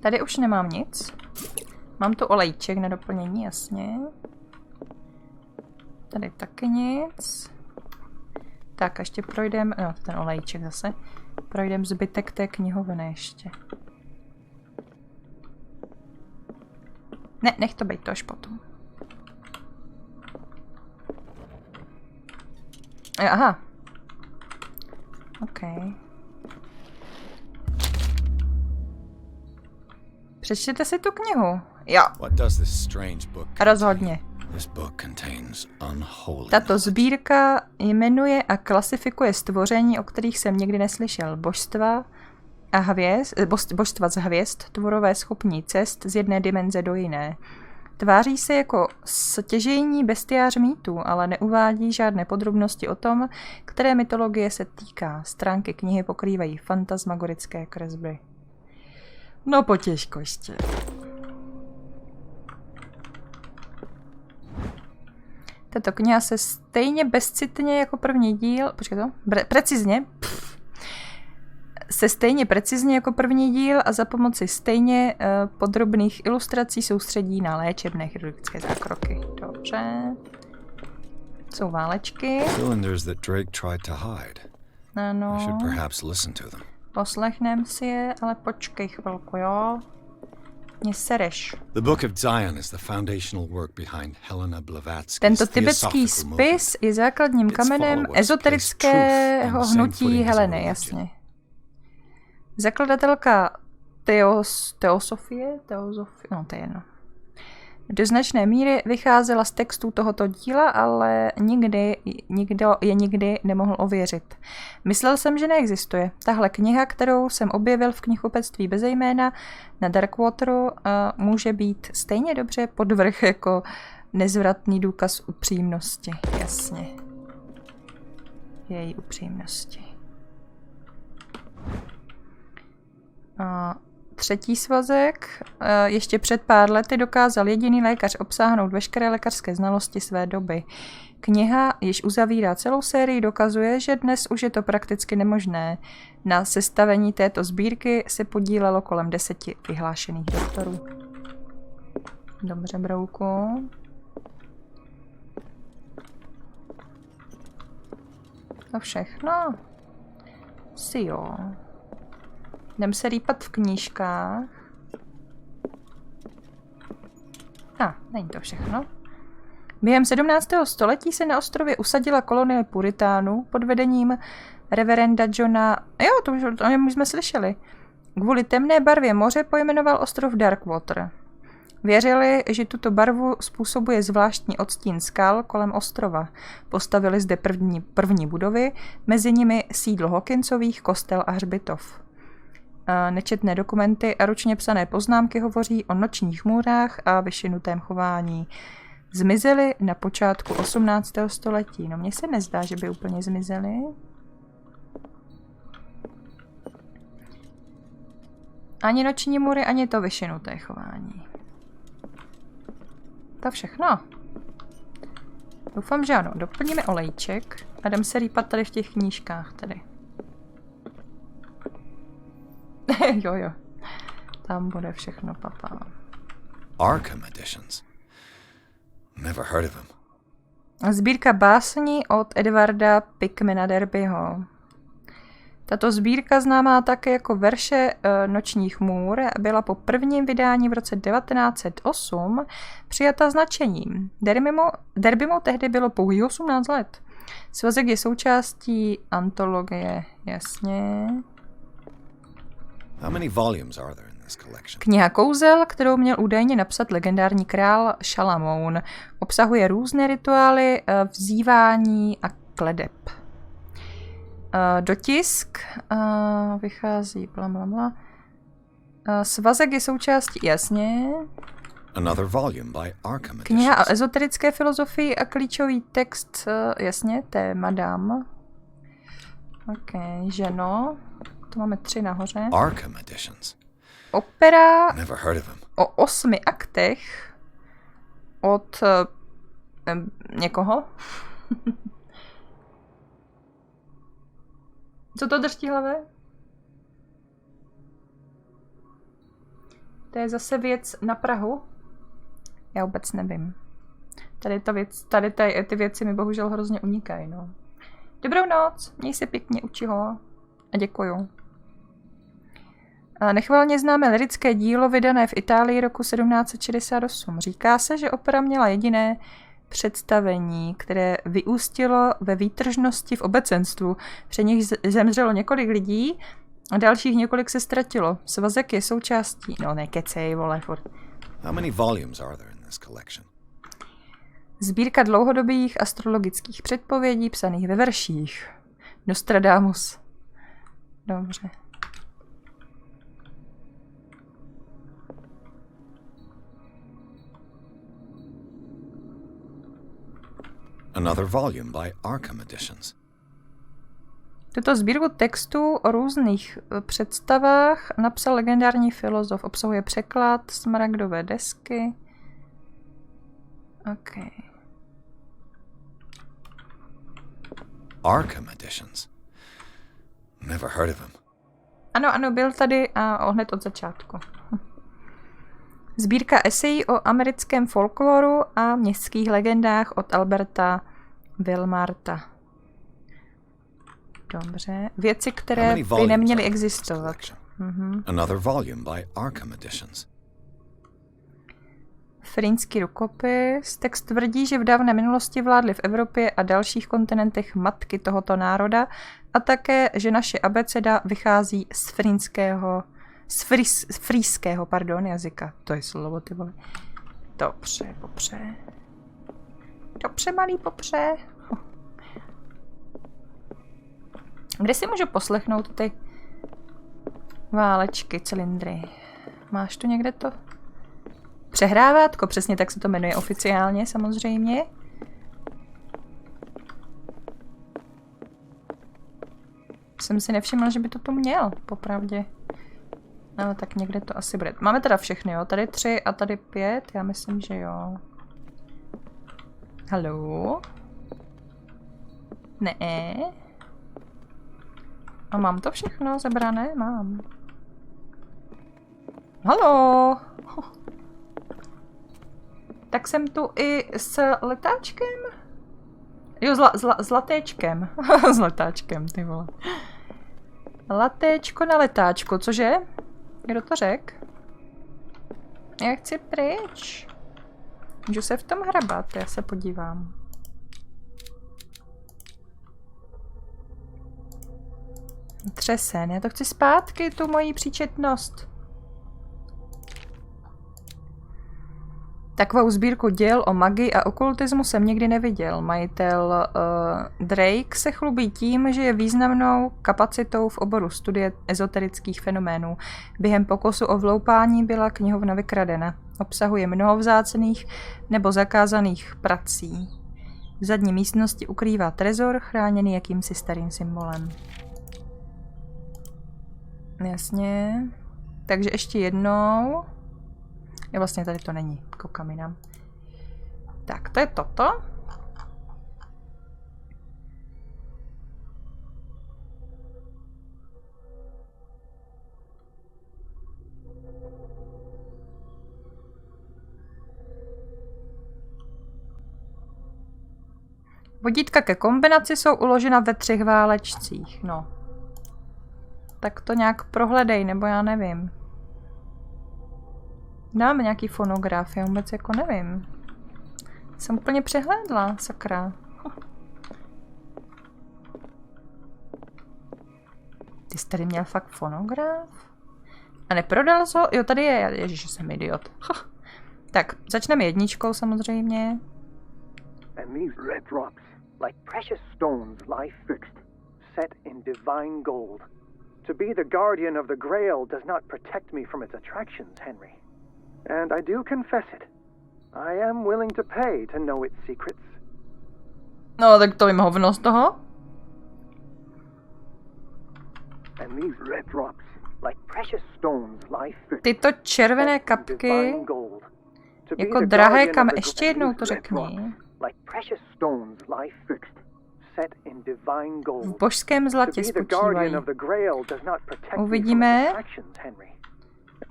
Tady už nemám nic. Mám tu olejček na doplnění, jasně. Tady taky nic. Tak, ještě projdeme, no ten olejček zase. Projdeme zbytek té knihovny ještě. Ne, nech to být, to až potom. Aha. OK. Přečtěte si tu knihu. Jo. Rozhodně. Tato sbírka jmenuje a klasifikuje stvoření, o kterých jsem nikdy neslyšel. Božstva z hvězd, tvorové schopní cest z jedné dimenze do jiné. Tváří se jako stěžejní bestiář mýtů, ale neuvádí žádné podrobnosti o tom, které mytologie se týká. Stránky knihy pokrývají fantasmagorické kresby. No potěžko ještě. Tato kniha se stejně bezcitně jako první díl... Počkej to? Precizně. Se stejně precizně jako první díl a za pomoci stejně podrobných ilustrací soustředí na léčebné chirurgické zákroky. Dobře. Jsou válečky. Ano. Poslechneme si je, ale počkej chvilku, jo? Mě sereš. Tento typický spis je základním kamenem ezoterického hnutí Heleny, jasně. Zakladatelka teosofie, no to je jedno. Do značné míry vycházela z textů tohoto díla, ale nikdo je nikdy nemohl ověřit. Myslel jsem, že neexistuje. Tahle kniha, kterou jsem objevil v knihkupectví bez jména na Darkwateru, může být stejně dobře podvrh jako nezvratný důkaz upřímnosti. Jasně. Její upřímnosti. Třetí svazek. Ještě před pár lety dokázal jediný lékař obsáhnout veškeré lékařské znalosti své doby. Kniha, již uzavírá celou sérii, dokazuje, že dnes už je to prakticky nemožné. Na sestavení této sbírky se podílelo kolem 10 vyhlášených doktorů. Dobře, brouku. To všechno. Si jo. Jdem se rýpat v knížkách. Není to všechno. Během 17. století se na ostrově usadila kolonie puritánů pod vedením reverenda Johna... Jo, to už jsme slyšeli. Kvůli temné barvě moře pojmenoval ostrov Darkwater. Věřili, že tuto barvu způsobuje zvláštní odstín skal kolem ostrova. Postavili zde první budovy, mezi nimi sídlo Hawkinsových, kostel a hřbitov. Nečetné dokumenty a ručně psané poznámky hovoří o nočních můrách a vyšinutém chování. Zmizely na počátku 18. století. No mně se nezdá, že by úplně zmizely. Ani noční můry, ani to vyšinuté chování. To všechno. Doufám, že ano. Doplníme olejček a jdem se rýpat tady v těch knížkách tady. jo. Tam bude všechno, papa. Arkham editions. Never heard of him. Sbírka básní od Edwarda Pickmana Derbyho. Tato sbírka, známá také jako verše nočních můr, byla po prvním vydání v roce 1908 přijata značením. Derbymu tehdy bylo pouhých 18 let. Svazek je součástí antologie, jasně. How many volumes are there in this collection? Kniha kouzel, kterou měl údajně napsat legendární král Šalamoun, obsahuje různé rituály, vzývání a kledeb. Dotisk vychází blablabla. Svazek je součástí, jasně. Another volume by Arkham editions. Kniha o ezoterické filozofii a klíčový text, jasně, to je Madame. OK, ženo. Tu máme 3 nahoře. Arkham editions. Opera Never heard of him. o 8 aktech od někoho. Co to drží hlavě? To je zase věc na Prahu. Já vůbec nevím. Ty věci mi bohužel hrozně unikají, no. Dobrou noc, měj se pěkně, učiho. A děkuju. Nechvalně známé lirické dílo vydané v Itálii roku 1768. Říká se, že opera měla jediné představení, které vyústilo ve výtržnosti v obecenstvu. Při nich zemřelo několik lidí a dalších několik se ztratilo. Svazek je součástí... No nekecej, vole, furt. How many volumes are there in this collection? Sbírka dlouhodobých astrologických předpovědí psaných ve verších. Nostradamus. Dobře. Another volume by Arkham Editions. Tuto sbírku textů o různých představách napsal legendární filozof. Obsahuje překlad, smaragdové desky. OK. Arkham Editions. Never heard of him. Ano, byl tady a hned od začátku. Sbírka esejí o americkém folkloru a městských legendách od Alberta Wilmarta. Dobře. Věci, které by neměly existovat. Another volume by Arkham Editions. Frýnský rukopis. Text tvrdí, že v dávné minulosti vládly v Evropě a dalších kontinentech matky tohoto národa a také, že naše abeceda vychází z frýského jazyka. To je slovo, ty vole. Dobře, popře. Dobře, malý popře. Kde si můžu poslechnout ty válečky, cylindry? Máš tu někde to? Přehrávátko, přesně tak se to jmenuje oficiálně, samozřejmě. Jsem si nevšiml, že by to tu měl, popravdě. Ale tak někde to asi bude. Máme teda všechny, jo? Tady 3 a tady 5, já myslím, že jo. Haló? Ne. A mám to všechno zebrané? Mám. Haló? Tak jsem tu i s letáčkem? Jo, s latéčkem. S letáčkem, ty vole. Latéčko na letáčku, cože? Kdo to řek? Já chci pryč. Můžu se v tom hrabat, já se podívám. Třesen, já to chci zpátky, tu moji příčetnost. Takovou sbírku děl o magii a okultismu jsem nikdy neviděl. Majitel Drake se chlubí tím, že je významnou kapacitou v oboru studie ezoterických fenoménů. Během pokusu o vloupání byla knihovna vykradena. Obsahuje mnoho vzácných nebo zakázaných prací. V zadní místnosti ukrývá trezor, chráněný jakýmsi starým symbolem. Jasně. Takže ještě jednou. Jo, vlastně tady to není. Koukám jinam. Tak, to je toto. Vodítka ke kombinaci jsou uložena ve 3 válečcích. No. Tak to nějak prohledej, nebo já nevím. Dáme nějaký fonograf, já vůbec jako nevím. Jsem úplně přehlédla, sakra. Ty jsi tady měl fakt fonograf? A neprodal jsi ho? Jo, tady je. Ježiš, jsem idiot. Tak, začneme jedničkou samozřejmě. And these red drops, like precious stones, lie fixed, set in divine gold. To be the guardian of the Grail does not protect me from its attractions, Henry. And I do confess it. I am willing to pay to know its secrets. No, tak to jim hovno z toho. And these red drops, like precious stones, lie fixed. Tyto červené kapky, jako drahé kam, ještě jednou to řekni. V božském zlatě spočívají. Uvidíme.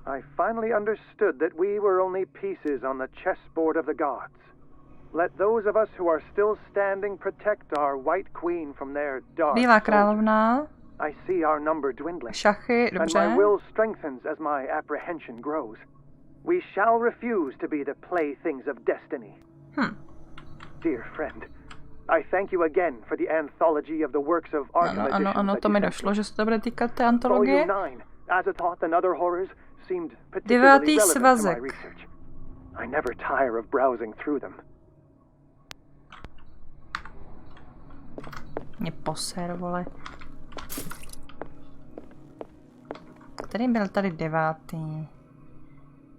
I finally understood that we were only pieces on the chessboard of the gods. Let those of us who are still standing protect our white queen from their dark Bílá královna. I see our number dwindling. Šachy, And dobře. my will strengthens as my apprehension grows. We shall refuse to be the playthings of destiny. Dear friend, I thank you again for the anthology of the works of Arkham Ano, to mi došlo, že se to bude týkat té antologie. Volume 9, Azathoth and Other Horrors, seemed particularly relevant to my research. I never tire of browsing through them. Mě poser, vole. Který byl tady 9.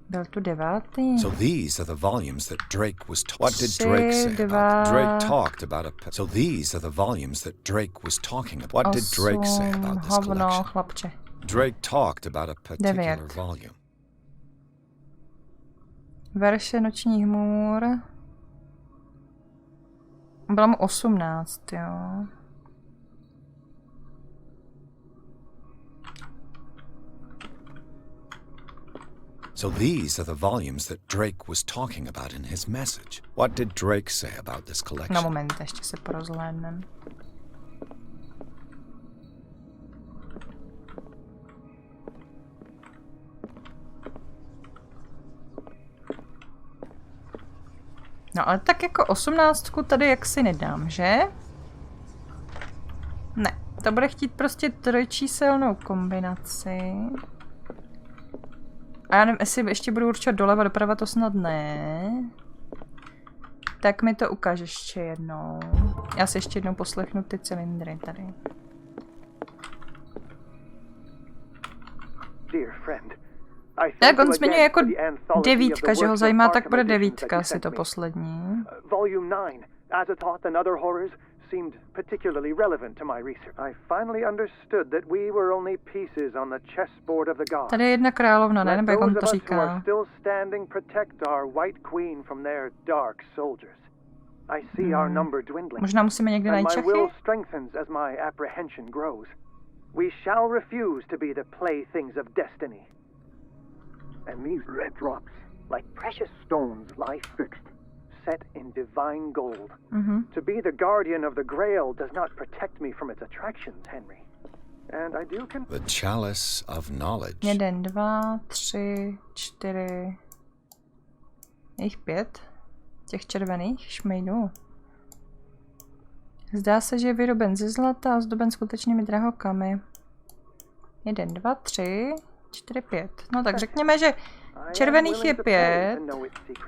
Byl tu 9. So these are the volumes that Drake was. What did Drake say about? Drake talked about a. So these are the volumes that Drake was talking about. What did Drake say about this collection? Chlapče. Drake talked about a particular volume. Verše nočních hmůr. Bylo mu 18, jo. So these are the volumes that Drake was talking about in his message. What did Drake say about this collection? Na moment, ještě se porozhlédnem. No ale tak jako 18 tady jaksi nedám, že? Ne, to bude chtít prostě trojčíselnou kombinaci. A já nevím, jestli ještě budu určovat doleva, doprava, to snad ne. Tak mi to ukáž ještě jednou. Já si ještě jednou poslechnu ty cylindry tady. Tak on zmiňuje jako 9, že ho zajímá, tak bude 9 asi to poslední. Volume 9, Azathoth and Other Horrors seemed particularly relevant to my research. I finally understood that we were only pieces on the chessboard of the gods. Tady je jedna královna, ne? Nebo jak on to říká? Still standing protect our white queen from their dark soldiers. I see our number dwindling. Možná musíme někde najít šachy? My šachy? will strengthens as my apprehension grows. We shall refuse to be the playthings of destiny. And these red drops, like precious stones, lie fixed, set in divine gold. To be the guardian of the Grail does not protect me from its attractions, Henry. And I do The chalice of knowledge. 1, 2, 3, 4. Je jich 5. Těch červených šmejdů. Zdá se, že je vyroben ze zlata a zdoben skutečnými drahokamy. 1, 2, 3, 4, 5. No tak řekněme, že červených je 5.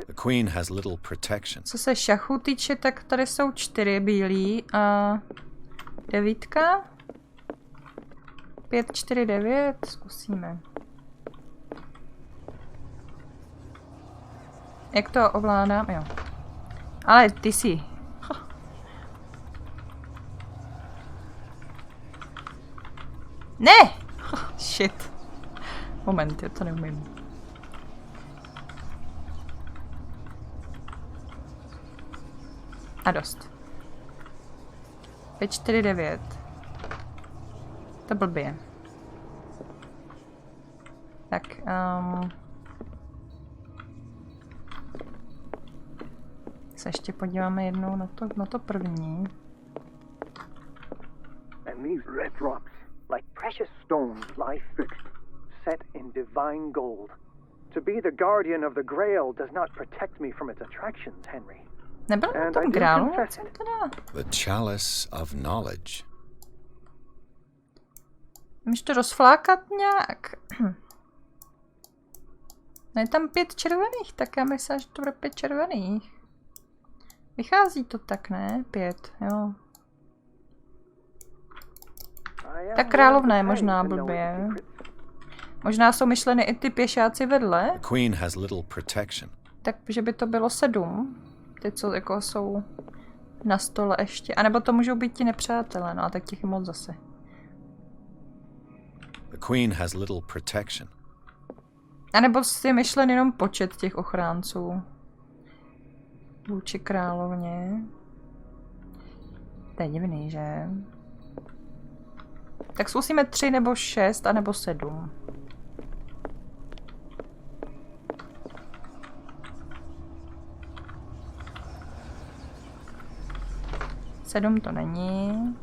The queen has little protection. Co se šachu týče, tak tady jsou 4 bílí a 9. 5, 4, 9. Zkusíme. Jak to ovládám? Jo. Ale ty si. Ne! Shit. Moment, já to neumím. A dost. 5, 4, 9. To blbě. Tak, se ještě podíváme jednou na to první. And these red drops, like precious stones, lie fixed, set in divine gold. To be the guardian of the Grail does not protect me from its attractions, Henry. Nebyl na tom grálu? The chalice of knowledge. Můžeš to rozflákat nějak? No je tam 5 červených, tak já myslím, že to bude 5 červených. Vychází to tak, ne? 5, jo. Ta královna je možná blbě. Možná jsou myšleny i ty pěšáci vedle. The queen has little protection. Takže by to bylo 7. Ty, co jako jsou na stole ještě. A nebo to můžou být ti nepřátelé, no a tak těch je moc zase. The queen has little protection. A nebo si myšlen jenom počet těch ochránců. Vůči královně. To je divný, že? Tak zkusíme 3 nebo 6 a nebo 7. 7 to není.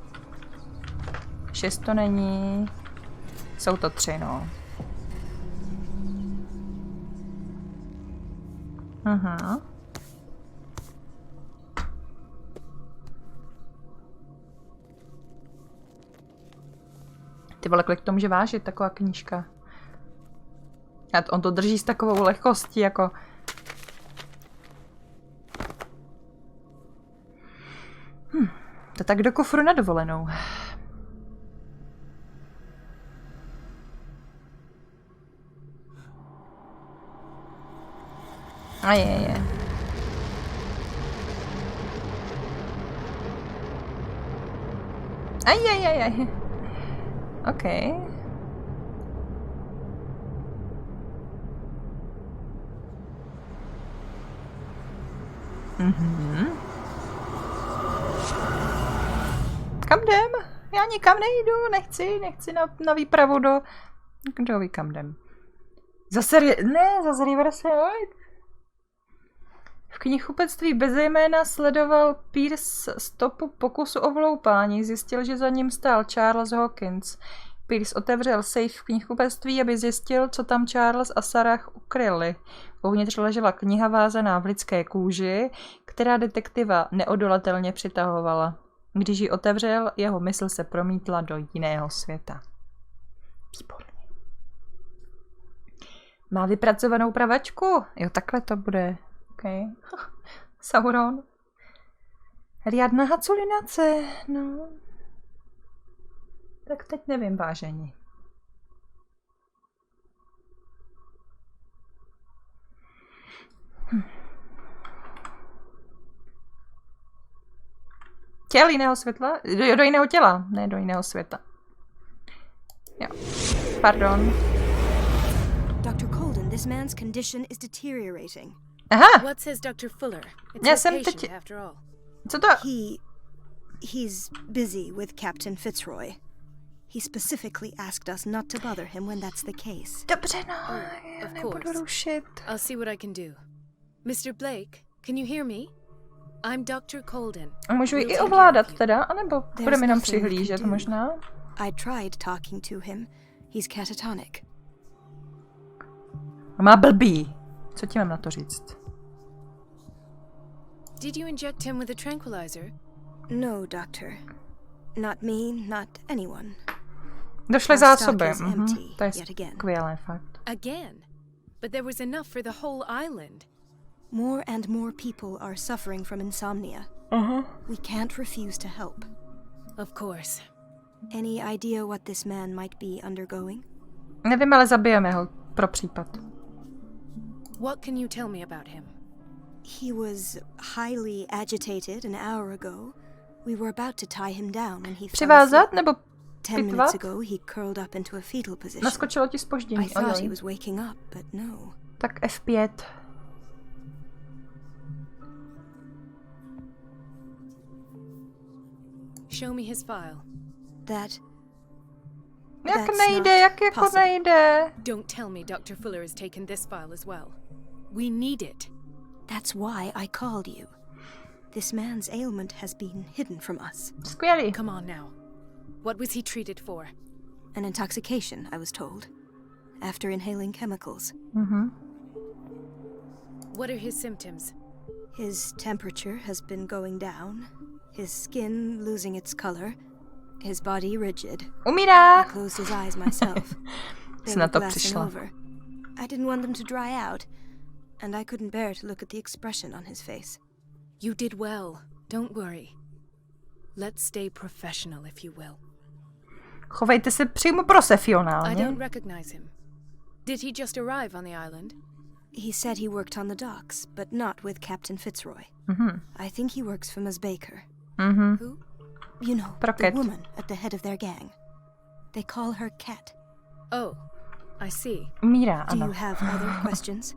6 to není. Jsou to 3, no. Aha. Ty vole, kolik to může vážit, taková knížka. A on to drží s takovou lehkostí, jako... To tak do kufru na dovolenou. A je. Aj. OK. Kam jdem? Já nikam nejdu, nechci na výpravu do... Kdo ví, kam jdem? Zase Riverside. V knihkupectví bezejména sledoval Pierce stopu pokusu o vloupání, zjistil, že za ním stál Charles Hawkins. Pierce otevřel safe v knihkupectví, aby zjistil, co tam Charles a Sarah ukryli. Uvnitř ležela kniha vázaná v lidské kůži, která detektiva neodolatelně přitahovala. Když ji otevřel, jeho mysl se promítla do jiného světa. Výborně. Má vypracovanou pravačku? Jo, takhle to bude. Okay. Sauron. Riadna haculinace, no. Tak teď nevím, vážení. Těl jiného světla? Do jiného těla, ne do jiného světa. Jo. Pardon. Dr. Colden, this man's condition is deteriorating. Aha! What says Dr. Fuller? It's Já a jsem patient teď... after all. Co to? He's busy with Captain Fitzroy. He specifically asked us not to bother him when that's the case. Dobře, no, já of nebudu course. rušit. I'll see what I can do. Mr. Blake, can you hear me? I'm Dr. Colden. A můžu ji We'll i take ovládat care of you. teda, anebo budeme jenom přihlížet možná? I tried talking to him. He's catatonic. A má blbý. Co ti mám na to říct? Did you inject him with a tranquilizer? No, doctor. Not me, not anyone. Došly Our zásoby. stock is empty To je yet again. skvělé, fakt. Again? But there was enough for the whole island. More and more people are suffering from insomnia. We can't refuse to help. Of course. Any idea what this man might be undergoing? Nevím, ale zabijeme ho pro případ. What can you tell me about him? He was highly agitated an hour ago. We were about to tie him down and he fell Přivázat asleep. nebo 10 minutes pitvat? ago he curled up into a fetal position. Naskočilo ti I zpoždění. thought he Ojoj. was waking up, but no. Tak F5. Show me his file. That Jak That's nejde, not jak jako possible. nejde. Don't tell me Dr. Fuller has taken this file as well. We need it. That's why I called you. This man's ailment has been hidden from us. Skvělý. Come on now. What was he treated for? An intoxication, I was told, after inhaling chemicals. What are his symptoms? His temperature has been going down, his skin losing its color, his body rigid. Umírá. I closed his eyes myself. They Jsi na were to glassing přišla. over. I didn't want them to dry out, and I couldn't bear to look at the expression on his face. You did well. Don't worry. Let's stay professional, if you will. Chovejte se přímo I profesionálně. don't recognize him. Did he just arrive on the island? He said he worked on the docks, but not with Captain Fitzroy. I think he works for Miss Baker. Who? You know, Pro the Cat. woman at the head of their gang. They call her Cat. Oh, I see. Umírá, Do you ano. have other questions?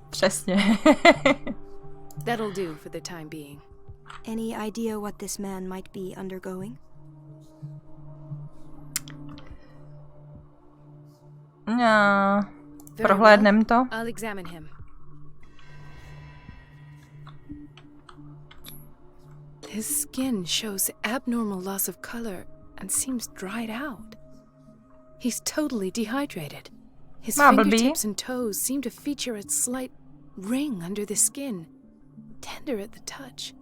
Přesně. That'll do for the time being. Any idea what this man might be undergoing? No. Very Prohlédnem to. I'll examine him. His skin shows abnormal loss of color and seems dried out. He's totally dehydrated. His fingertips and toes seem to feature a slight ring under the skin, tender at the touch,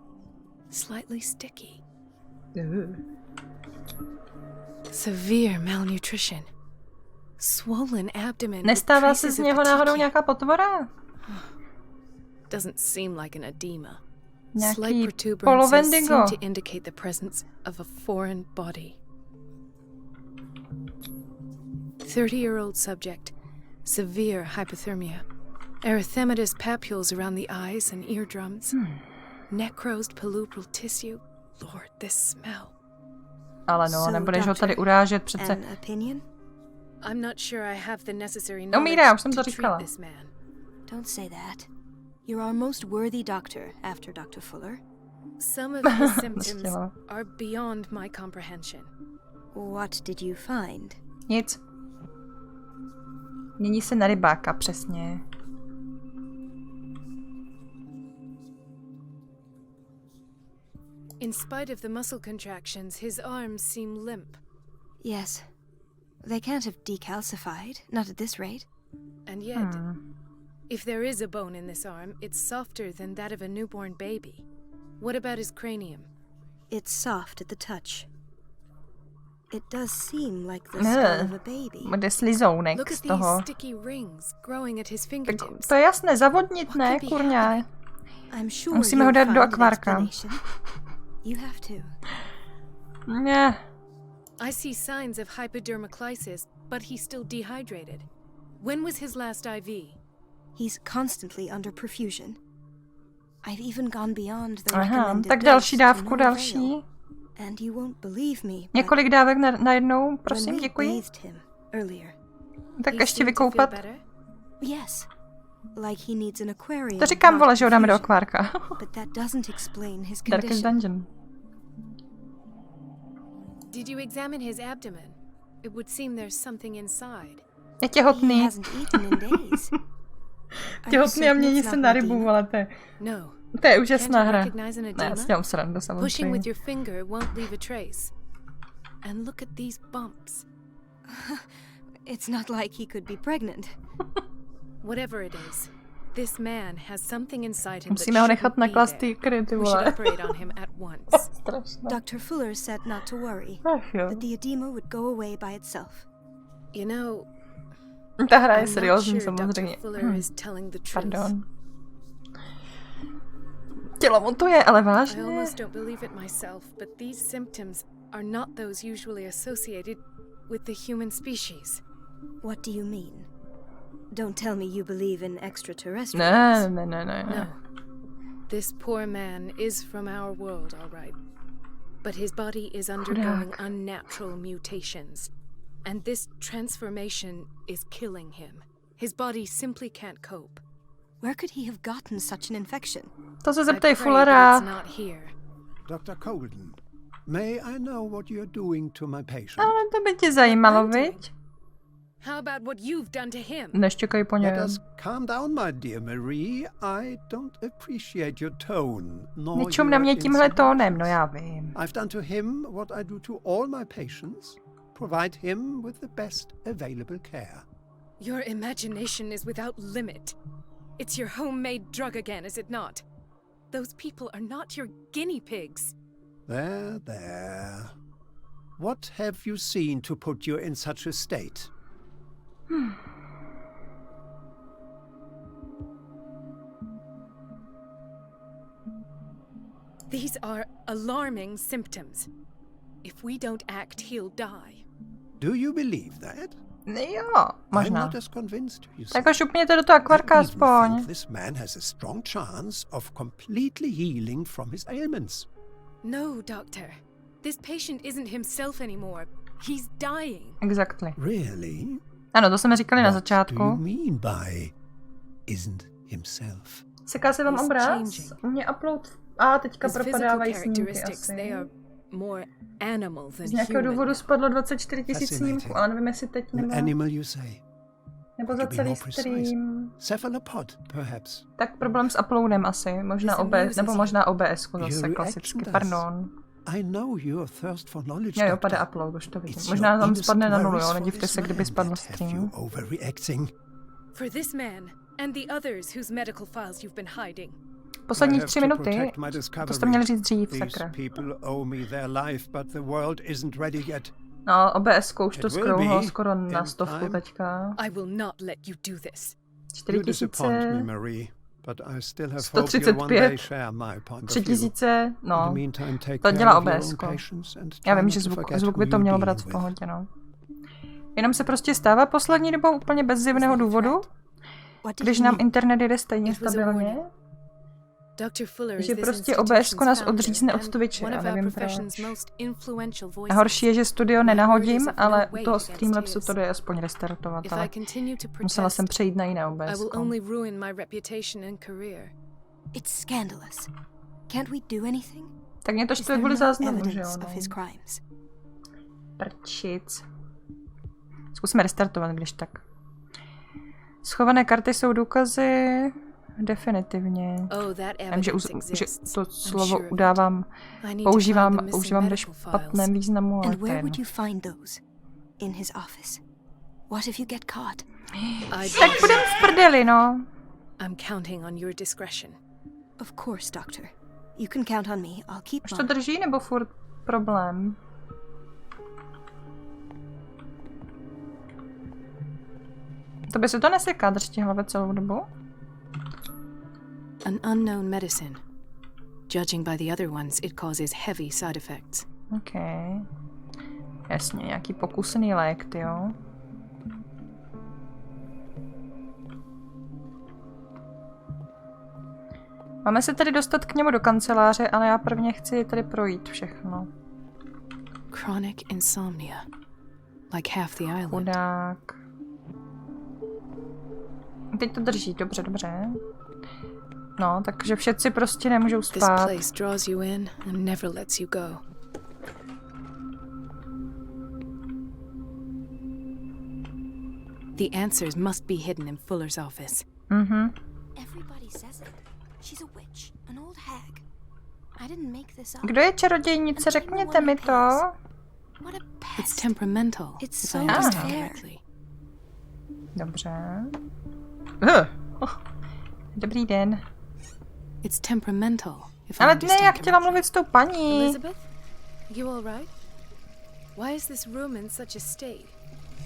slightly sticky. Severe malnutrition. Swollen abdomen. Nestává se z něho náhodou nějaká potvora? Doesn't seem like an edema. Nějaký Slight protuberances polovendigo. seem to indicate the presence of a foreign body. 30-year-old subject, severe hypothermia, erythematous papules around the eyes and eardrums, necrosed palpebral tissue. Lord, this smell. Ale no, nebudeš ho tady urážet přece. An opinion? I'm not sure I have the necessary Umírá, už knowledge jsem to to treat říkala. this man. Don't say that. You're our most worthy doctor after Dr. Fuller. Some of his symptoms are beyond my comprehension. What did you find? Nic. Mění se na rybáka, přesně. In spite of the muscle contractions, his arms seem limp. Yes. They can't have decalcified, not at this rate. And yet, if there is a bone in this arm, it's softer than that of a newborn baby. What about his cranium? It's soft at the touch. It does seem like the skull of a baby. Bude slizounek Look z at these toho. sticky rings growing at his fingertips. To je jasné, zavodnit, ne, kurňa. I'm sure Musíme ho you'll dát do find an akvárka. explanation. You have to. Ne. I see signs of hypodermoclysis, but he's still dehydrated. When was his last IV? He's constantly under perfusion. I've even gone beyond the Aha, recommended tak dose další to dávku, no další. avail. And you won't believe me, but Několik dávek najednou, when prosím, we děkuji. bathed him earlier, Tak He ještě seemed to feel vykoupat. better? yes, like he needs an aquarium. To říkám, not vole, že ho dáme do perfusion. akvárka. But that doesn't explain his Darkest condition. Dungeon. Did you examine his abdomen? It would seem there's something inside. Je He těhotný. hasn't eaten in days. Are you Těhotný a certain mění it's se not na rybu, Medina? vole, No. to je Can't úžasná you hra. recognize an Ne, edema? já si dělám srandu, Pushing samozřejmě. with your finger won't leave a trace. And look at these bumps. It's not like he could be pregnant. Whatever it is, this man has something inside him that Musíme ho nechat shouldn't be naklást there. ty kryty, We should vole. operate on him at once. Strašné. Dr. Fuller said not to worry, Ach jo. that the edema would go away by itself. You know, Ta hra je I'm not seriózní, sure samozřejmě. Dr. Fuller is telling the truth. Pardon. Tělo mu to je, ale I vážně. almost don't believe it myself, but these symptoms are not those usually associated with the human species. What do you mean? Don't tell me you believe in extraterrestrials. Ne. No. This poor man is from our world, all right. But his body is undergoing unnatural mutations. And this transformation is killing him. His body simply can't cope. Where could he have gotten such an infection? To se I zeptej pray that Fullera. it's not here. Dr. Colden, may I know what you're doing to my patient? Ale to by tě zajímalo, viď? How about what you've done to him? Neštěkaj po něm. Let us calm down, my dear Marie. I don't appreciate your tone, nor Nečum na your mě tímhle insinuations. tónem, no já vím. I've done to him what I do to all my patients. Provide him with the best available care. Your imagination is without limit. It's your homemade drug again, is it not? Those people are not your guinea pigs. There. What have you seen to put you in such a state? These are alarming symptoms. If we don't act, he'll die. Do you believe that? Jo, I'm možná. not as convinced, you see. Tak ho šupněte do toho akvarka I even aspoň. think this man has a strong chance of completely healing from his ailments. No, Doctor. This patient isn't himself anymore. He's dying. Exactly. Really? Ano, to jsme říkali na What do you začátku. mean by isn't himself? Seká se vám He's obraz? changing. Mě upload... A teďka His physical propadávají snímky characteristics, they asi. are more animal than Z nějakého human. důvodu spadlo 24 000 Fascinating. snímků, ale nevím, jestli teď An nebo... animal, you say? Nebo za celý stream. Cephalopod, perhaps. Tak problém s uploadem asi. Možná OBS, nebo možná OBS zase klasicky. Pardon. Jo, padá upload, už to vidím. Možná tam spadne na nulu, jo, nedivte se, kdyby spadl stream. Poslední 3 minuty, to jste měli říct dřív, sakra. No, OBS-kou už to skrouhlo skoro na 100 teďka. 4000, 135, 3000, no, to dělá OBS-ko. Já vím, že zvuk by to mělo brát v pohodě, no. Jenom se prostě stává poslední dobou úplně bez zjevného důvodu, když nám internet jede stejně stabilně, že prostě OBS-ko nás odřízne od Twitche, já nevím proč. A horší je, že studio nenahodím, ale u toho Streamlabsu to jde aspoň restartovat, ale musela jsem přejít na jiné OBS-ko. Tak mě to štve kvůli záznamu, že jo, no. Prčic. Zkusíme restartovat, když tak. Schované karty jsou důkazy... Definitivně. Vím, že to slovo používám ve špatném významu, ale to je jedno. Tak budem v prdeli, no. Už to drží, nebo furt problém? To by se to neseká, drží hlava celou dobu? An unknown medicine. Judging by the other ones, it causes heavy side effects. OK. Jasně, nějaký pokusný lék, jo. Máme se tedy dostat k němu do kanceláře, ale já prvně chci tady projít všechno. Chronic insomnia. Like half the island. Chudák. Teď to drží, dobře, dobře. No, takže všetci prostě nemůžou spát. The answers must be hidden in Fuller's office. Mhm. Kdo je čarodějnice? Řekněte mi to. It's temperamental. Dobře. Dobrý den. It's temperamental. Ale ne, já chtěla mluvit s tou paní. Elizabeth, you all right? Why is this room in such a state?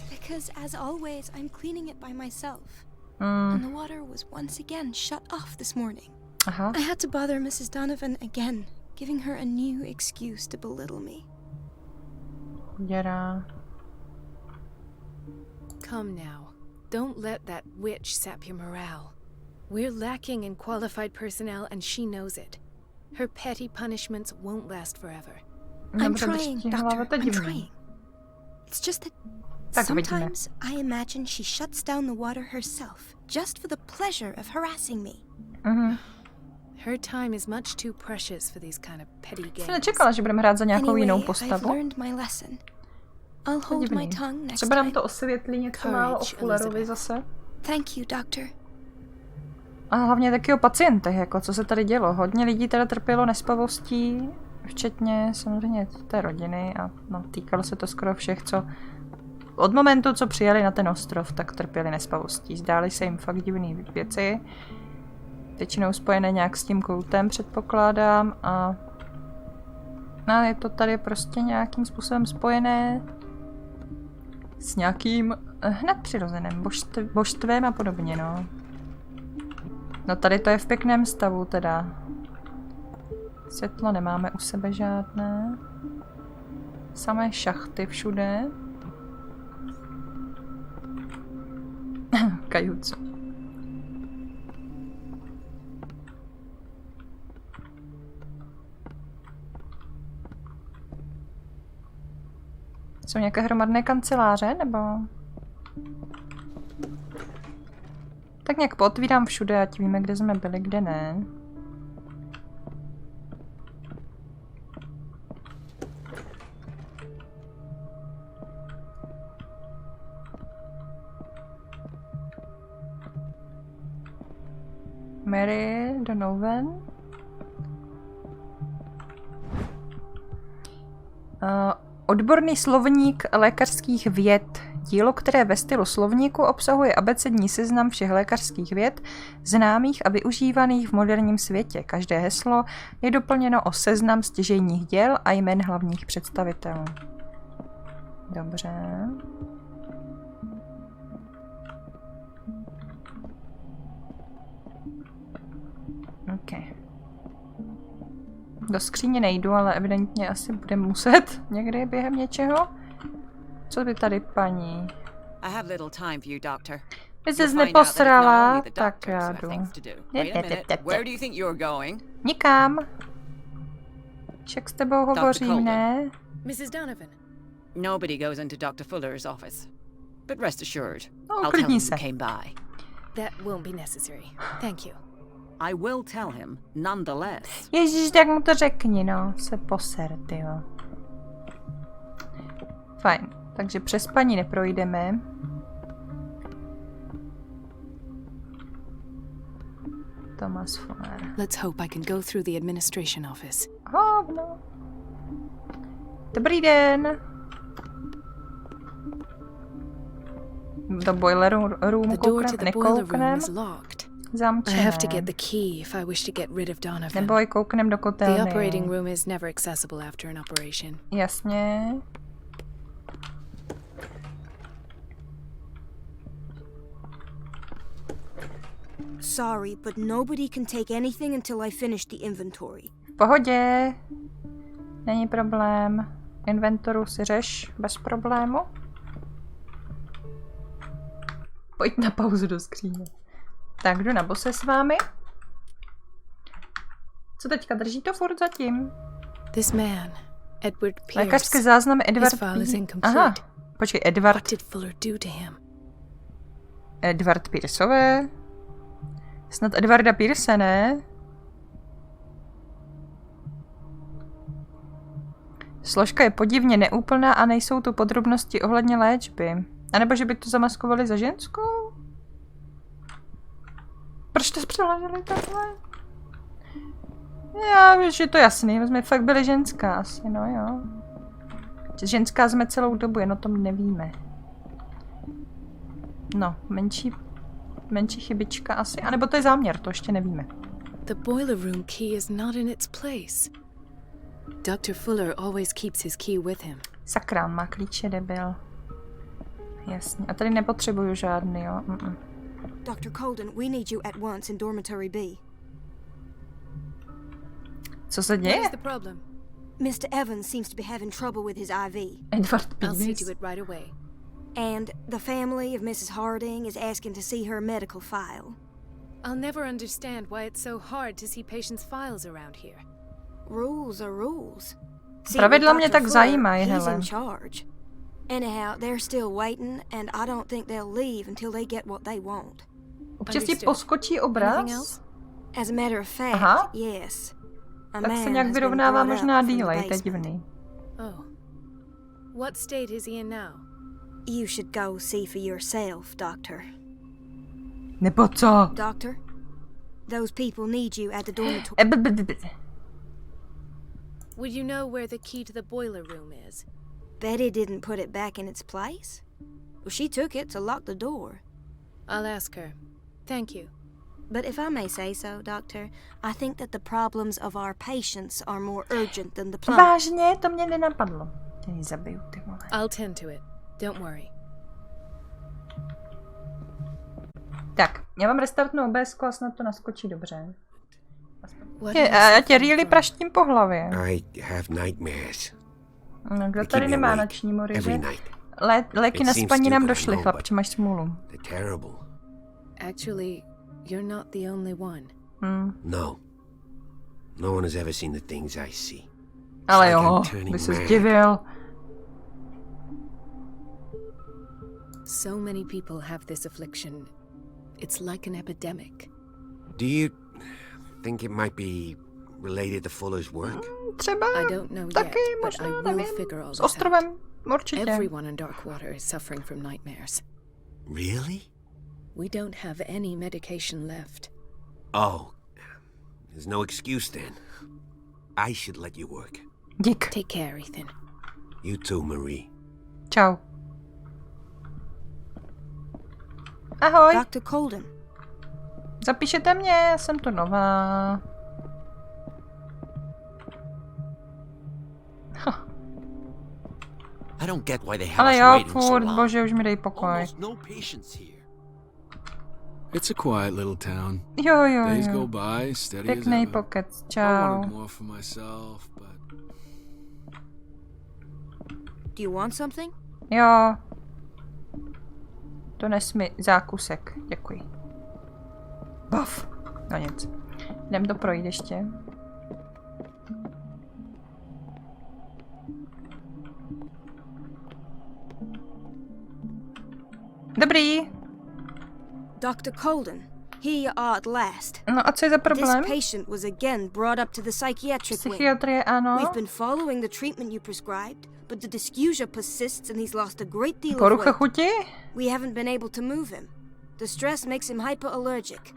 Because as always, I'm cleaning it by myself. And the water was once again shut off this morning. I had to bother Mrs. Donovan again, giving her a new excuse to belittle me. Děrá. Come now. Don't let that witch sap your morale. We're lacking in qualified personnel and she knows it. Her petty punishments won't last forever. I'm trying, Doctor. I'm trying. It's just that sometimes I imagine she shuts down the water herself, just for the pleasure of harassing me. Her time is much too precious for these kind of petty games. Jsem nečekala, že budeme hrát za nějakou jinou postavu. Třeba nám to osvětlí něco málo o Fullerovi zase. Thank you, Doctor. A hlavně taky o pacientech, jako co se tady dělo. Hodně lidí teda trpělo nespavostí, včetně samozřejmě té rodiny a no, týkalo se to skoro všech, co od momentu, co přijeli na ten ostrov, tak trpěli nespavostí. Zdály se jim fakt divné věci. Většinou spojené nějak s tím kultem, předpokládám, a je to tady prostě nějakým způsobem spojené s nějakým nadpřirozeným božstvem a podobně, no. No tady to je v pěkném stavu teda. Světlo nemáme u sebe žádné. Samé šachty všude. Kajucu. Jsou nějaké hromadné kanceláře, nebo? Tak nějak pootvírám všude, ať víme, kde jsme byli, kde ne. Mary Donovan. Odborný slovník lékařských věd. Dílo, které ve stylu slovníku obsahuje abecední seznam všech lékařských věd, známých a využívaných v moderním světě. Každé heslo je doplněno o seznam stěžejních děl a jmen hlavních představitelů. Dobře. OK. Do skříně nejdu, ale evidentně asi bude muset někdy během něčeho. Co by tady paní? Ty jsi neposrala, tak já jdu. Nikam. Však s tebou hovořím, ne? Mrs. Donovan. Nobody goes into Dr. Fuller's office. But rest assured, No, I'll tell him se. you came by. That won't be necessary. Thank you. I will tell him, nonetheless. Ježíš, tak mu to řekni, no. Se poser, tyjo. Fajn. Takže přes paní neprojdeme. Thomas Fuller. Let's hope I can go through the administration office. Hovno. Dobrý den. Do boiler roomu nekouknem. Zamčené. Neboj, kouknem do kotelny. The operating room is never accessible after an operation. Jasně. Sorry, but nobody can take anything until I finish the inventory. V pohodě. Není problém. Inventoru si řeš bez problému. Pojď na pauzu do skříně. Tak, jdu na bose s vámi. Co teďka, drží to furt zatím? This man, Edward Pierce. Lékařské záznamy Edward Pierce. Aha, počkej, Edward. What did Fuller do to him? Edward Pierceové? Snad Edwarda Pierce, ne? Složka je podivně neúplná a nejsou tu podrobnosti ohledně léčby. A nebo že by to zamaskovali za ženskou? Proč to přeložili takhle? Já víš, že to jasný, my jsme fakt byli ženská asi, no jo. Ženská jsme celou dobu, jen o tom nevíme. No, menší chybička asi, anebo to je záměr, to ještě nevíme. The boiler room key is not in its place. Dr. Fuller always keeps his key with him. Sakra, má klíče, debil. Jasně, a tady nepotřebuju žádný, jo. Dr. Colden, we need you at once in dormitory B. Co se děje? What is the problem? Mr. Evans seems to be having trouble with his IV. Edward I'll see Pierce. to it right away. And the family of Mrs. Harding is asking to see her medical file. I'll never understand why it's so hard to see patients' files around here. Rules are rules. See, Pravidla with mě Dr. tak Fuller, zajímají, he's hele. in charge. Anyhow, they're still waiting, and I don't think they'll leave until they get what they want. Občas ti poskočí obraz. As a matter of fact, Aha. yes. A Tak man se nějak has been vyrovnává brought možná up from the dílej, to je basement. divný. Oh. What state is he in now? You should go see for yourself, Doctor. Nebo co? Doctor, those people need you at the dormitory. Would you know where the key to the boiler room is? Betty didn't put it back in its place. Well, she took it to lock the door. I'll ask her. Thank you. But if I may say so, Doctor, I think that the problems of our patients are more urgent than the plumbing. Vážně, to mě nenapadlo. Tě zabiju, ty vole. I'll tend to it. Don't worry. Tak, já vám restartnu OBS a snad to naskočí dobře. What Já tě really praštím po hlavě. I have nightmares. No, kdo tady nemá noční mory, že? Every night. Léky na spaní nám došly, chlapče, máš smůlu. They're terrible. Actually, you're not the only one. No. No one has ever seen the things I see. Ale It's like jo, I'm turning by se mad. zdivil. So many people have this affliction. It's like an epidemic. Do you think it might be related to Fuller's work? Třeba I don't know taky, yet, but možná, I will nevím. figure all S this out. ostrovem, určitě. Everyone in Darkwater is suffering from nightmares. Really? We don't have any medication left. Oh, there's no excuse then. I should let you work. Dík. Take care, Ethan. You too, Marie. Čau. Ahoj. Dr. Colden. Zapíšete mě, já jsem tu nová. I don't get why they have Ale us jo, waiting so furt, long. bože, už mi dej pokoj. Almost no patience here. It's a quiet little town. Jo. Days go by, steady as Pěkný ever. pokec, I čau. wanted more for myself, but Do you want something? Jo. Dones mi zákusek, děkuji. Baf. No nic. Jdem to projít ještě. Dobrý. Dr. Colden, here you are at last. No a co je za problém? This patient was again brought up to the psychiatric wing. Psychiatrie, ano. We've been following the treatment you prescribed, but the dysgeusia persists and he's lost a great deal of Porucha weight. chuti? We haven't been able to move him. The stress makes him hyperallergic.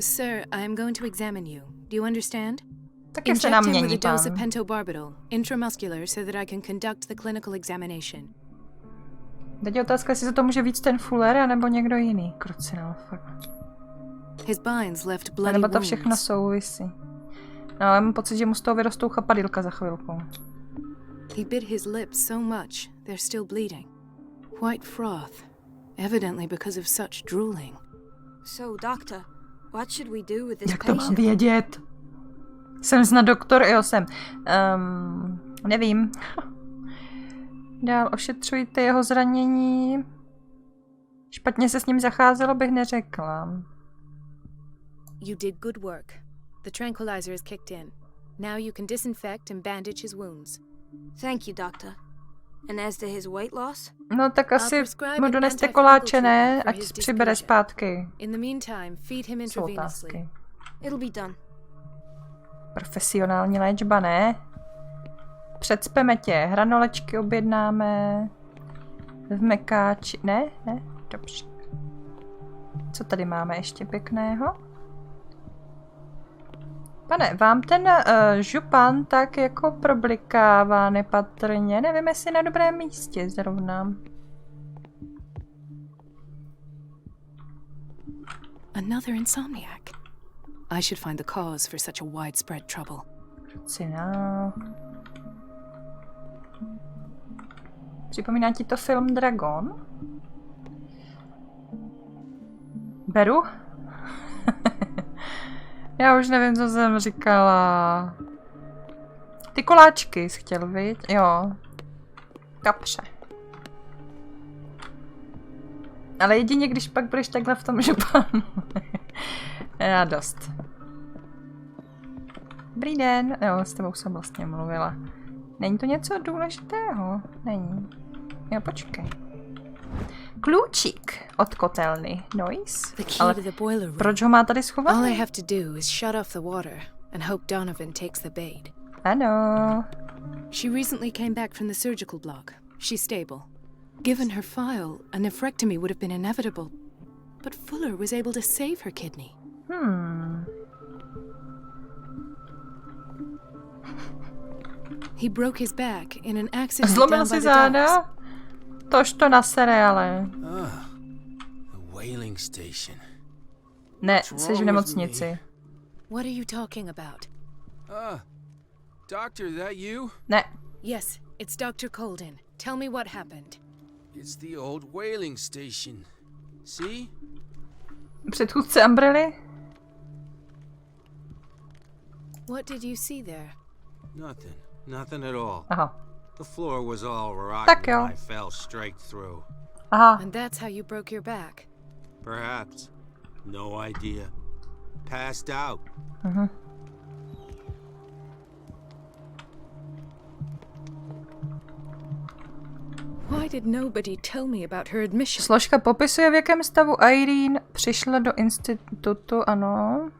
Sir, I am going to examine you. Do you understand? Taky se Inject nám him with mění a dose of pán. pentobarbital, intramuscular, so that I can conduct the clinical examination. Teď je otázka, jestli se to může víc ten Fuller, anebo někdo jiný. Krucinál, fakt. His binds left A bloody nebo to všechno wounds. souvisí. No, já mám pocit, že mu z toho vyrostou chapadýlka za chvilku. He bit his lips so much, they're still bleeding. White froth, evidently because of such drooling. So, doctor, what should we do with this Jak to mám patient? vědět? Jsem snad doktor, jo jsem. Nevím. Dál ošetřujte jeho zranění. Špatně se s ním zacházelo, bych neřekla. You did good work. The tranquilizer is kicked in. Now you can disinfect and bandage his wounds. Thank you, doctor. And as to his weight loss? No tak asi prescribe mu an doneste antifungal koláče, ne? treatment for Ať his přibere dysgeusia. zpátky. In the meantime, feed him Jsou intravenously. otázky. It'll be done. Profesionální léčba, ne? Předspeme tě. Hranolečky objednáme. V mekáči. Ne? Dobře. Co tady máme ještě pěkného? Pane, vám ten župan tak jako problikává nepatrně. Nevím, jestli na dobrém místě zrovna. Another insomniac. I should find the cause for such a widespread trouble. Cina. Připomíná ti to film Dragon? Beru? Já už nevím, co jsem říkala. Ty koláčky jsi chtěl, viď? Jo. Kapře. Ale jedině, když pak budeš takhle v tom županu. Já dost. Dobrý den. Jo, s tebou jsem vlastně mluvila. Není to něco důležitého? Není. Jo, počkej. Klíčík od kotelny. Nice. Ale proč ho má tady schovaný? All I have to do is shut off the water and hope Donovan takes the bait. Ano. She recently came back from the surgical block. She's stable. Given her file, a nephrectomy would have been inevitable. But Fuller was able to save her kidney. He broke his back in an accident Zlomil down by si the docks. záda? Tož to nasere, ale... The whaling station. Ne, jsi v nemocnici. What are you talking about? Doctor, that you? Ne. Yes, it's Dr. Colden. Tell me what happened. It's the old whaling station. See? Předchůdce Umbrely? What did you see there? Nothing. Nothing at all. Aha. The floor was all rotten Tak jo. and I fell straight through. Aha. And that's how you broke your back. Perhaps. No idea. Passed out. Why did nobody tell me about her admission? Složka popisuje, v jakém stavu Irene přišla do institutu, ano.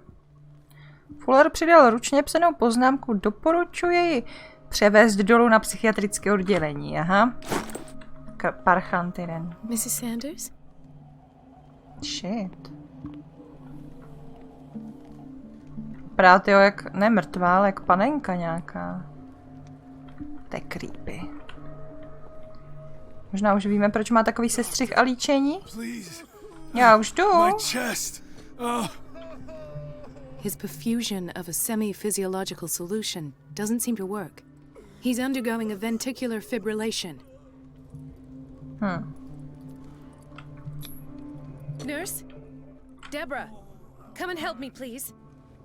Fuller přidal ručně psanou poznámku, doporučuji ji převést dolů na psychiatrické oddělení, aha. Parchantinen. Mrs. Sanders? Shit. vypadá to jak, ne mrtvá, ale jak panenka nějaká. To je creepy. Možná už víme, proč má takový sestřih a líčení? Já už jdu. His perfusion of a semi-physiological solution doesn't seem to work. He's undergoing a ventricular fibrillation. Nurse? Deborah, come and help me, please.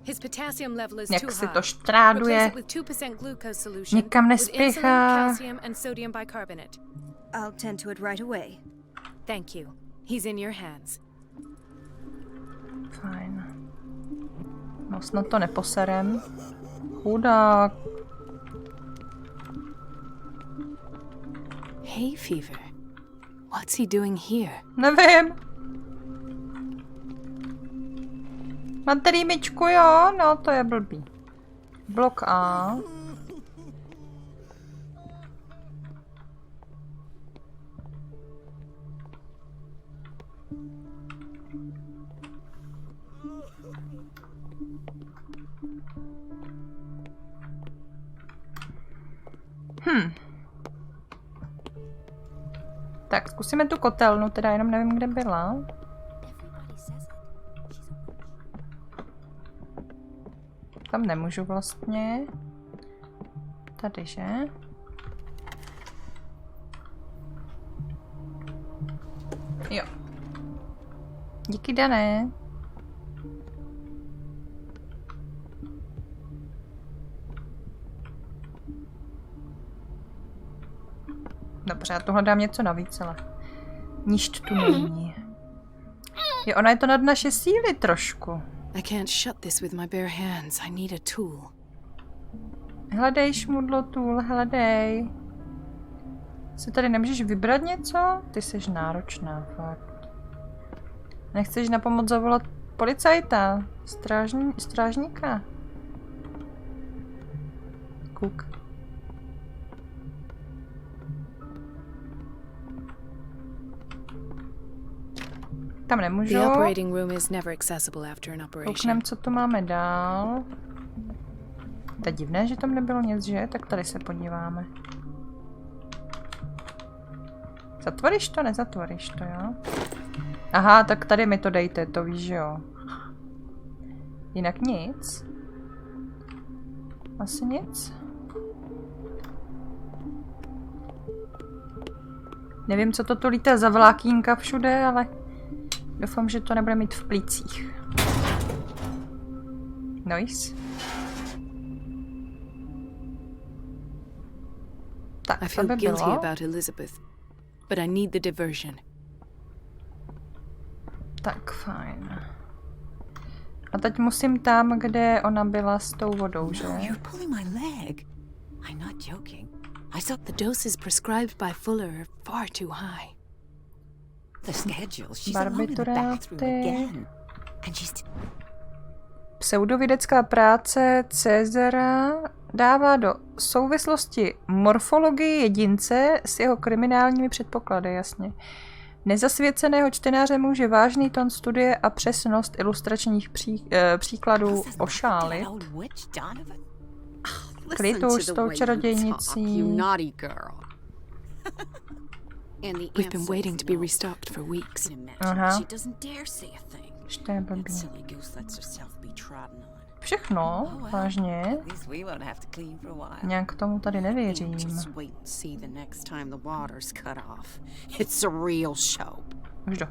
His potassium level is too high. Jak si to štráduje. Replace it with 2% glucose solution Nikam with insulin, nespěchá. calcium and sodium bicarbonate. I'll tend to it right away. Thank you. He's in your hands. Fajn. No snad to neposerem. Chudák. Hay fever. What's he doing here? Nevím. Máte rýmičku, jo? No, to je blbý. Blok A. Tak, zkusíme tu kotelnu, teda jenom nevím, kde byla. Tam nemůžu vlastně. Tady, že? Jo. Díky, Dané. Dobře, já tu hledám něco navíc, ale nišť tu není. Jo, ona je to nad naše síly trošku. I can't shut this with my bare hands. I need a tool. Hledej, šmudlo, tool, hledej. Si tady nemůžeš vybrat něco? Ty jsi náročná, fakt. Nechceš na pomoc zavolat policajta? Strážníka? Kuk. Tam nemůžu. The operating room is never accessible after an operation. Kouknem, co tu máme dál. To je divné, že tam nebylo nic, že? Tak tady se podíváme. Zatvoríš to? Nezatvoríš to, jo? Aha, tak tady mi to dejte, to víš, že jo? Jinak nic. Asi nic. Nevím, co to tu lítá za vlákínka všude, ale doufám, že to nebude mít v plících. Nice. Tak, I feel guilty about Elizabeth, but I need the diversion. Tak, fajn. A teď musím tam, kde ona byla s tou vodou, že? No, you're pulling my leg. I'm not joking. I thought The doses prescribed by Fuller are far too high. the schedule. She's alone in the bathroom again. And she's... Pseudovědecká práce Cezara dává do souvislosti morfologii jedince s jeho kriminálními předpoklady, jasně. Nezasvěceného čtenáře může vážný ton studie a přesnost ilustračních příkladů ošálit. Klid už s tou čarodějnicí. We've been waiting to be restocked for weeks. Aha. To je blbý. Všechno? Vážně? Nějak tomu tady nevěřím. Už do.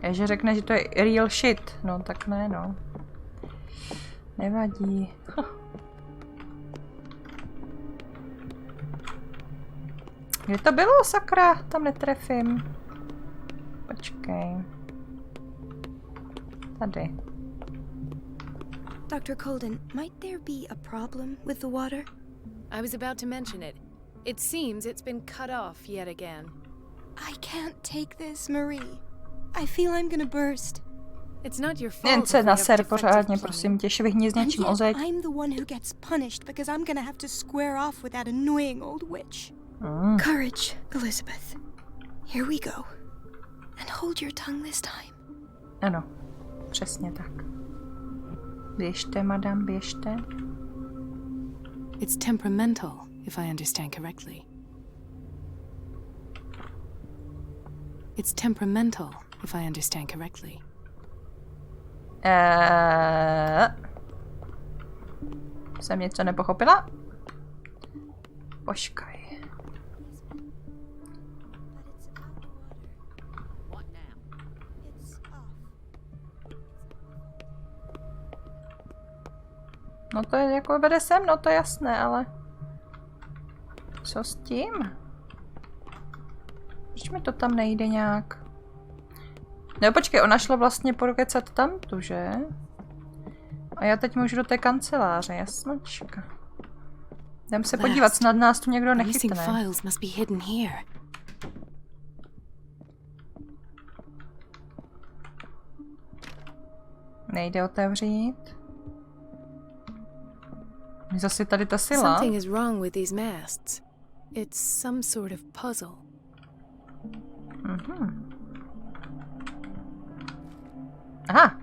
Ježe řekne, že to je real shit. No tak ne, no. Nevadí. Kde to bylo, sakra? Tam netrefím. Počkej. Tady. Dr. Colden, might there be a problem with the water? I was about to mention it. It seems it's been cut off yet again. I can't take this, Marie. I feel I'm gonna burst. It's not your fault. Jen se naser pořádně, prosím tě, švihni s něčím o zeď. I'm the one who gets punished because I'm gonna have to square off with that annoying old witch. Courage, Elizabeth. Here we go. And hold your tongue this time. Ano, přesně tak. Běžte, madam, běžte. It's temperamental, if I understand correctly. It's temperamental, if I understand correctly. Jsem něco nepochopila? Počkaj. No to je jako vede sem, no to je jasné, ale... Co s tím? Proč mi to tam nejde nějak? No počkej, ona šla vlastně pokecat tamtu, že? A já teď můžu do té kanceláře, jasnočka. Jdem se podívat, snad nás tu někdo nechytne. Nejde otevřít. Zase tady ta sila. Something is wrong with these masts. It's some sort of puzzle. Aha.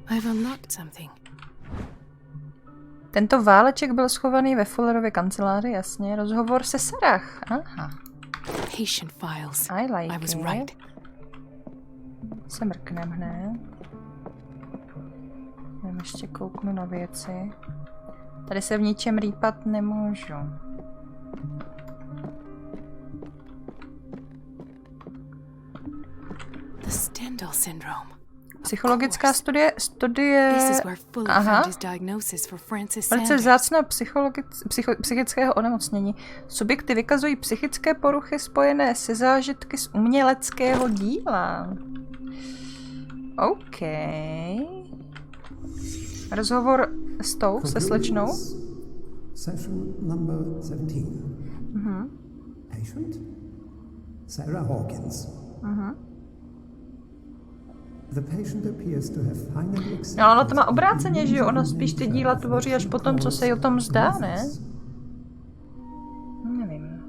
I've unlocked something. Tento váleček byl schovaný ve Fullerově kanceláři, jasně. Rozhovor se Sarah. Aha. Patient files. I like I was it. right. Se mrknem hned. Jdem ještě kouknu na věci. Tady se v ničem rýpat nemůžu. The Stendhal syndrome. Psychologická studie... Aha. Velice vzácná psychického onemocnění. Subjekty vykazují psychické poruchy spojené se zážitky z uměleckého díla. OK. Rozhovor s tou, se slečnou. Session number 17. Patient? Sarah Hawkins. No, ale to má obráceně, že jo? Ona spíš ty díla tvoří až potom, co se jí o tom zdá, ne? Nevím.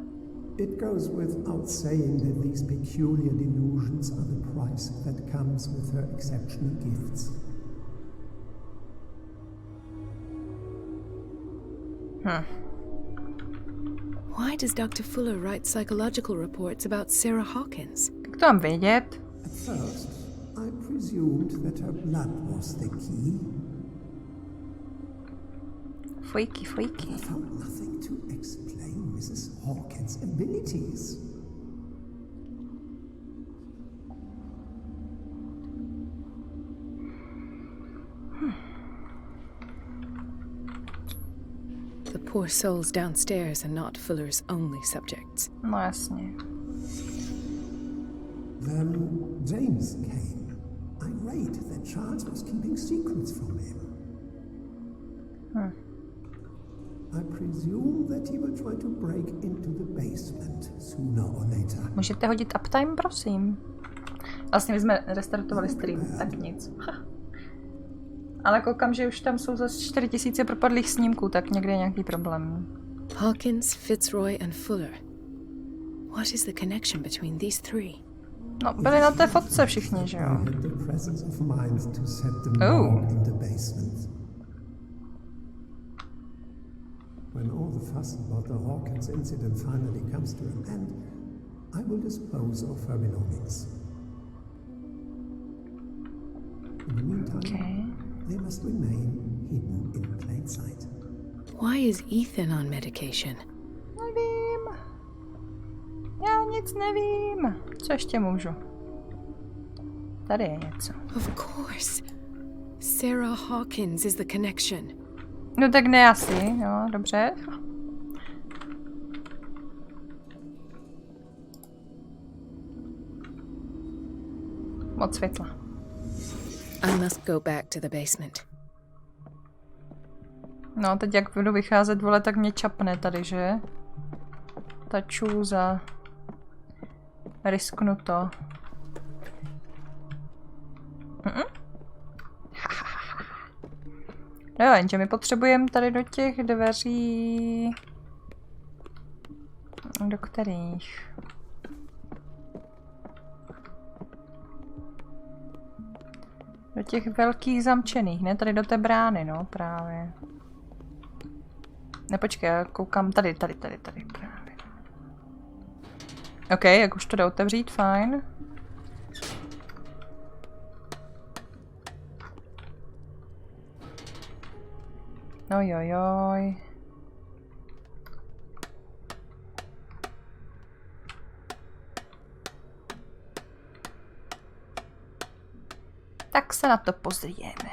It goes without saying that these peculiar delusions are the price that comes with her exceptional gifts. Why does Dr. Fuller write psychological reports about Sarah Hawkins? Jak to mám vědět? At first, I presumed that her blood was the key. Freaky. I found nothing to explain Mrs. Hawkins' abilities. The poor souls downstairs are not Fuller's only subjects. No jasně. Then James came. Irate that Charles was keeping secrets from him. I presume that he will try to break into the basement sooner or later. Můžete hodit uptime, prosím? Vlastně my jsme restartovali stream, tak nic. Ale koukám, že už tam jsou zase 4000 propadlých snímků, tak někde je nějaký problém. Hawkins, Fitzroy and Fuller. What is the connection between these three? No, byli na té fotce všichni, že jo? When all the fuss about the Hawkins incident finally comes to an end, I will dispose of her belongings. In the meantime, they must remain hidden in plain sight. Why is Ethan on medication? Nevím. Já nic nevím. Co ještě můžu? Tady je něco. Of course. Sarah Hawkins is the connection. No tak ne asi, jo, dobře. Moc světla. I must go back to the basement. No, teď jak budu vycházet, vole, tak mě čapne tady, že? Ta čůza. Risknu to. No jo, jenže my potřebujeme tady do těch dveří Do kterých? Do těch velkých zamčených, ne? Tady do té brány, no, právě. Ne, počkej, já koukám tady právě. OK, jak už to jde otevřít, fajn. Ojojoj. Tak se na to pozrieme.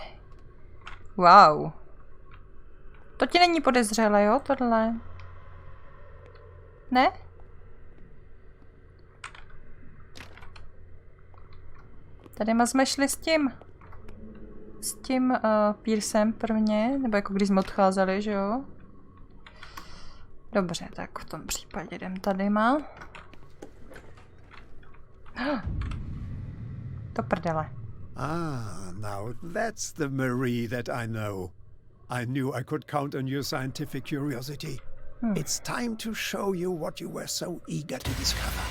Wow. To ti není podezřelé, jo, tohle? Ne? Tady jsme šli s tím Pírsem prvně, nebo jako když jsme odcházeli, že jo? Dobře, tak v tom případě jdem tady má. To prdele. Ah, now that's the Marie that I know. I knew I could count on your scientific curiosity. It's time to show you what you were so eager to discover.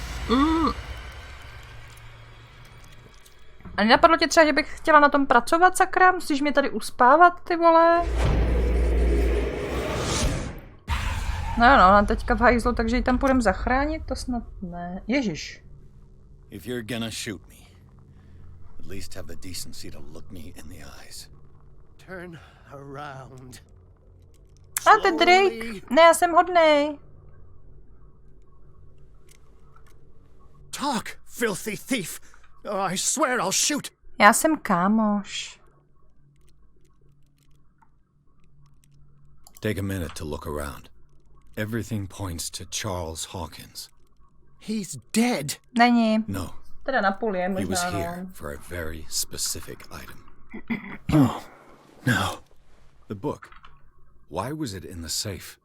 A nenapadlo tě třeba, že bych chtěla na tom pracovat, sakra? Musíš mě tady uspávat, ty vole? No, ona teďka v hajzlu, takže ji tam půjdem zachránit? To snad ne. Ježiš. If you're gonna shoot me, at least have the decency to look me in the eyes. Turn around. A to Drake. Ne, já jsem hodnej. Talk, filthy thief. Oh, I swear I'll shoot. Já jsem kámoš. Take a minute to look around. Everything points to Charles Hawkins. He's dead. Není. No. Teda na půl je He was možná, here no. for a very specific item. Oh, no. The book. Why was it in the safe?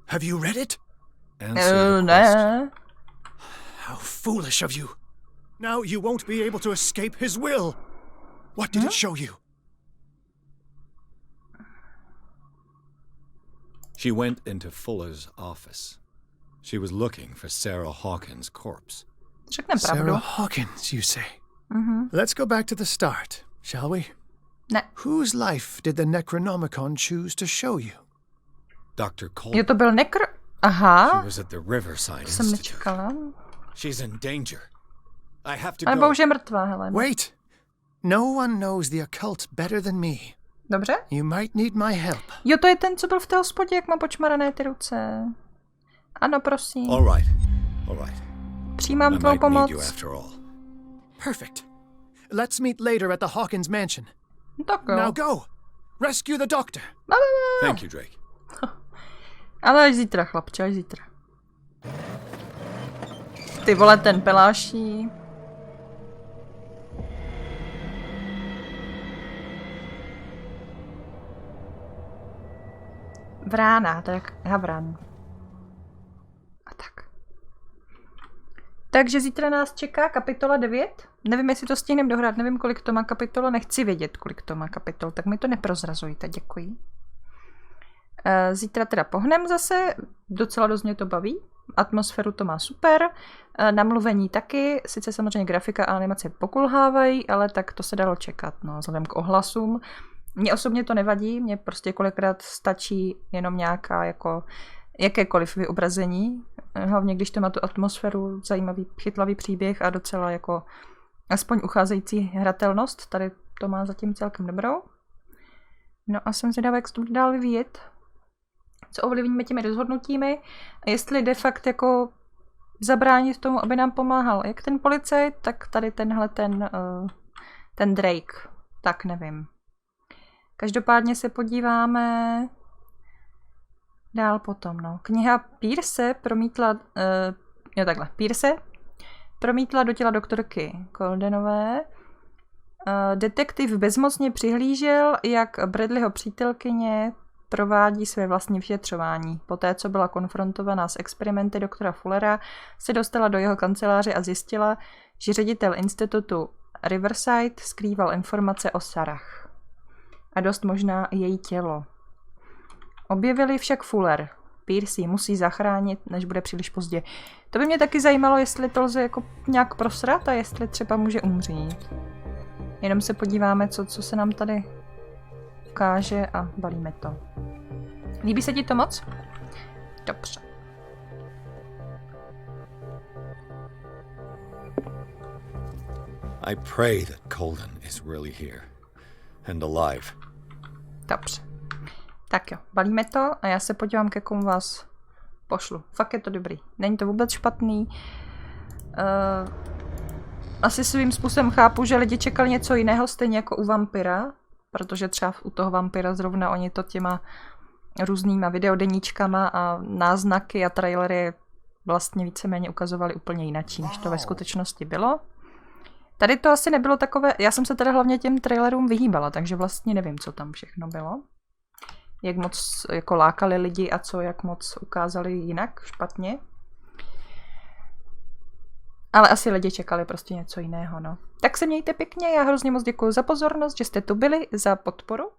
Have you read it? Answer the question. Ne. How foolish of you. Now you won't be able to escape his will. What did it show you? She went into Fuller's office. She was looking for Sarah Hawkins' corpse. Řeknem pravdu. Sarah Hawkins, you say? Let's go back to the start, shall we? Ne. Whose life did the Necronomicon choose to show you? Dr. Cole. Jo, to byl Aha. She was at the Riverside Jsem Institute. nečekala. She's in danger. I have to Ale go. už je mrtvá, Helen. Wait. No one knows the occult better than me. Dobře? You might need my help. Jo, to je ten, co byl v té hospodě, jak má počmarané ty ruce. Ano, prosím. All right. All right. Přijímám I tvou might need pomoc. you after all. Perfect. Let's meet later at the Hawkins mansion. No tak jo. Now go. Rescue the doctor. Thank you, Drake. Ale až zítra, chlapče, až zítra. Ty vole, ten peláší. Vrána, to je jak havran. A tak. Takže zítra nás čeká kapitola 9. Nevím, jestli to stihneme dohrát, nevím, kolik to má kapitola, nechci vědět, kolik to má kapitol, tak mi to neprozrazujte, děkuji. Zítra teda pohnem zase, docela dost mě to baví, atmosféru to má super, namluvení taky, sice samozřejmě grafika a animace pokulhávají, ale tak to se dalo čekat, no, vzhledem k ohlasům. Mně osobně to nevadí, mně prostě kolikrát stačí jenom nějaká jako jakékoliv vyobrazení, hlavně když to má tu atmosféru, zajímavý, chytlavý příběh a docela jako aspoň ucházející hratelnost, tady to má zatím celkem dobrou. No a jsem zvědavá, jak se to bude dál vyvíjet, co ovlivníme těmi rozhodnutími a jestli de fakt jako zabránit tomu, aby nám pomáhal jak ten policajt, tak tady tenhle ten Drake, tak nevím. Každopádně se podíváme dál potom, no. Kniha Píše promítla do těla doktorky Coldenové. Detektiv bezmocně přihlížel, jak Bradleyho přítelkyně provádí své vlastní vyšetřování. Poté, co byla konfrontovaná s experimenty doktora Fullera, se dostala do jeho kanceláře a zjistila, že ředitel institutu Riverside skrýval informace o Sarah. A dost možná její tělo. Objevili však Fuller. Pierce musí zachránit, než bude příliš pozdě. To by mě taky zajímalo, jestli to lze jako nějak prosrat a jestli třeba může umřít. Jenom se podíváme, co se nám tady ukáže a balíme to. Líbí se ti to moc? Dobře. I pray that Colden is really here and alive. Dobře. Tak jo, balíme to a já se podívám, k jakomu vás pošlu. Fakt je to dobrý. Není to vůbec špatný. Asi svým způsobem chápu, že lidi čekali něco jiného, stejně jako u vampira, protože třeba u toho vampira zrovna oni to těma různýma videodeníčkama a náznaky a trailery vlastně víceméně ukazovali úplně jinačí, než to ve skutečnosti bylo. Tady to asi nebylo takové, já jsem se teda hlavně těm trailerům vyhýbala, takže vlastně nevím, co tam všechno bylo. Jak moc jako lákali lidi a co, jak moc ukázali jinak, špatně. Ale asi lidi čekali prostě něco jiného, no. Tak se mějte pěkně, já hrozně moc děkuji za pozornost, že jste tu byli, za podporu.